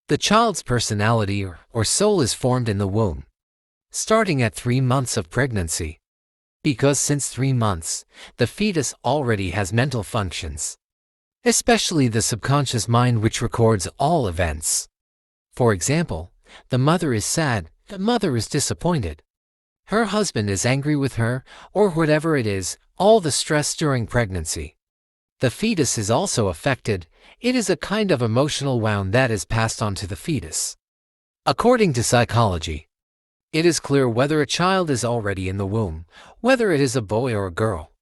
The child's personality or soul is formed in the womb, starting at 3 months of pregnancy. Because since 3 months, the fetus already has mental functions, especially the subconscious mind which records all events. For example, the mother is sad, the mother is disappointed, her husband is angry with her, or whatever it is, all the stress during pregnancy. The fetus is also affected. It is a kind of emotional wound that is passed on to the fetus. According to psychology, it is clear whether a child is already in the womb, whether it is a boy or a girl.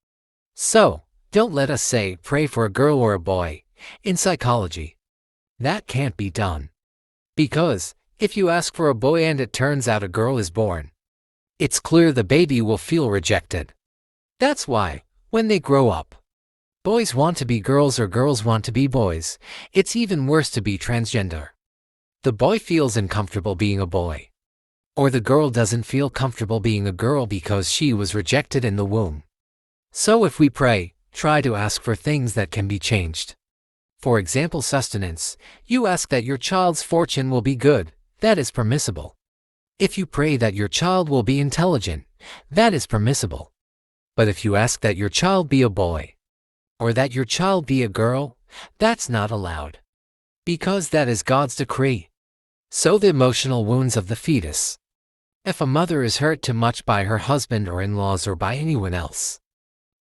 So, don't let us say, pray for a girl or a boy. In psychology, that can't be done. Because, if you ask for a boy and it turns out a girl is born, it's clear the baby will feel rejected. That's why, when they grow up, boys want to be girls or girls want to be boys. It's even worse to be transgender. The boy feels uncomfortable being a boy, or the girl doesn't feel comfortable being a girl because she was rejected in the womb. So if we pray, try to ask for things that can be changed. For example, sustenance. You ask that your child's fortune will be good. That is permissible. If you pray that your child will be intelligent, that is permissible. But if you ask that your child be a boy, or that your child be a girl, that's not allowed. Because that is God's decree. So the emotional wounds of the fetus. If a mother is hurt too much by her husband or in-laws or by anyone else,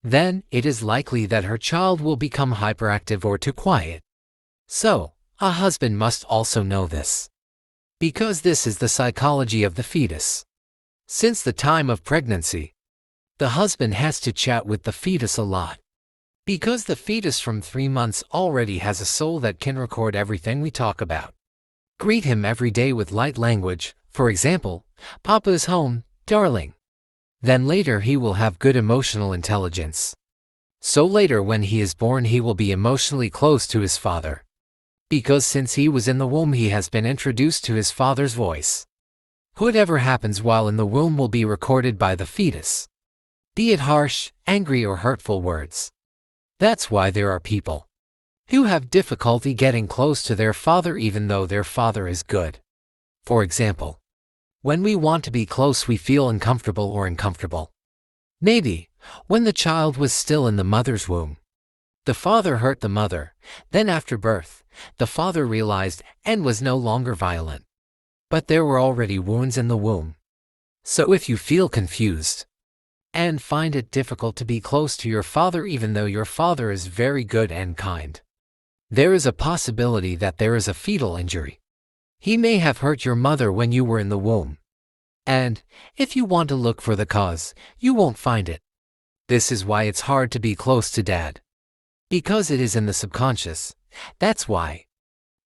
then it is likely that her child will become hyperactive or too quiet. So, a husband must also know this. Because this is the psychology of the fetus. Since the time of pregnancy, the husband has to chat with the fetus a lot. Because the fetus from 3 months already has a soul that can record everything we talk about. Greet him every day with light language, for example, Papa is home, darling. Then later he will have good emotional intelligence. So later when he is born he will be emotionally close to his father. Because since he was in the womb he has been introduced to his father's voice. Whatever happens while in the womb will be recorded by the fetus. Be it harsh, angry or hurtful words. That's why there are people who have difficulty getting close to their father even though their father is good. For example, when we want to be close we feel uncomfortable or uncomfortable. Maybe, when the child was still in the mother's womb, the father hurt the mother, then after birth, the father realized and was no longer violent. But there were already wounds in the womb. So if you feel confused and find it difficult to be close to your father even though your father is very good and kind, there is a possibility that there is a fetal injury. He may have hurt your mother when you were in the womb. And, if you want to look for the cause, you won't find it. This is why it's hard to be close to dad. Because it is in the subconscious. That's why.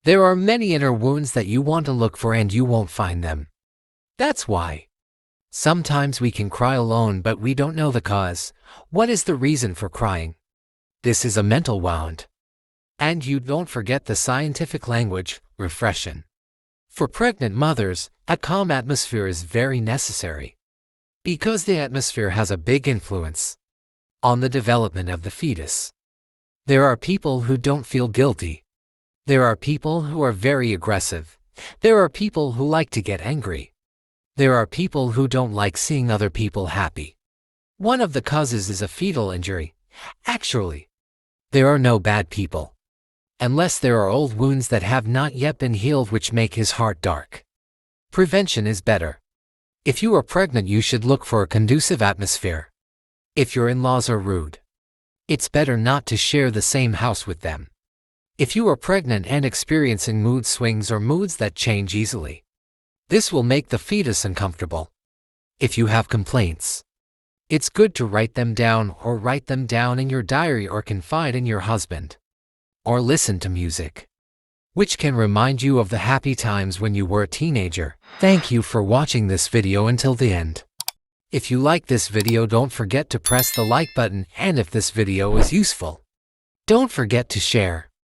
There are many inner wounds that you want to look for and you won't find them. That's why. Sometimes we can cry alone but we don't know the cause. What is the reason for crying? This is a mental wound. And you don't forget the scientific language, refression. For pregnant mothers, a calm atmosphere is very necessary. Because the atmosphere has a big influence on the development of the fetus. There are people who don't feel guilty. There are people who are very aggressive. There are people who like to get angry. There are people who don't like seeing other people happy. One of the causes is a fetal injury. Actually, there are no bad people. Unless there are old wounds that have not yet been healed which make his heart dark. Prevention is better. If you are pregnant you should look for a conducive atmosphere. If your in-laws are rude, it's better not to share the same house with them. If you are pregnant and experiencing mood swings or moods that change easily, this will make the fetus uncomfortable. If you have complaints, it's good to write them down or write them down in your diary or confide in your husband. Or listen to music, which can remind you of the happy times when you were a teenager. Thank you for watching this video until the end. If you like this video don't forget to press the like button and if this video is useful, don't forget to share.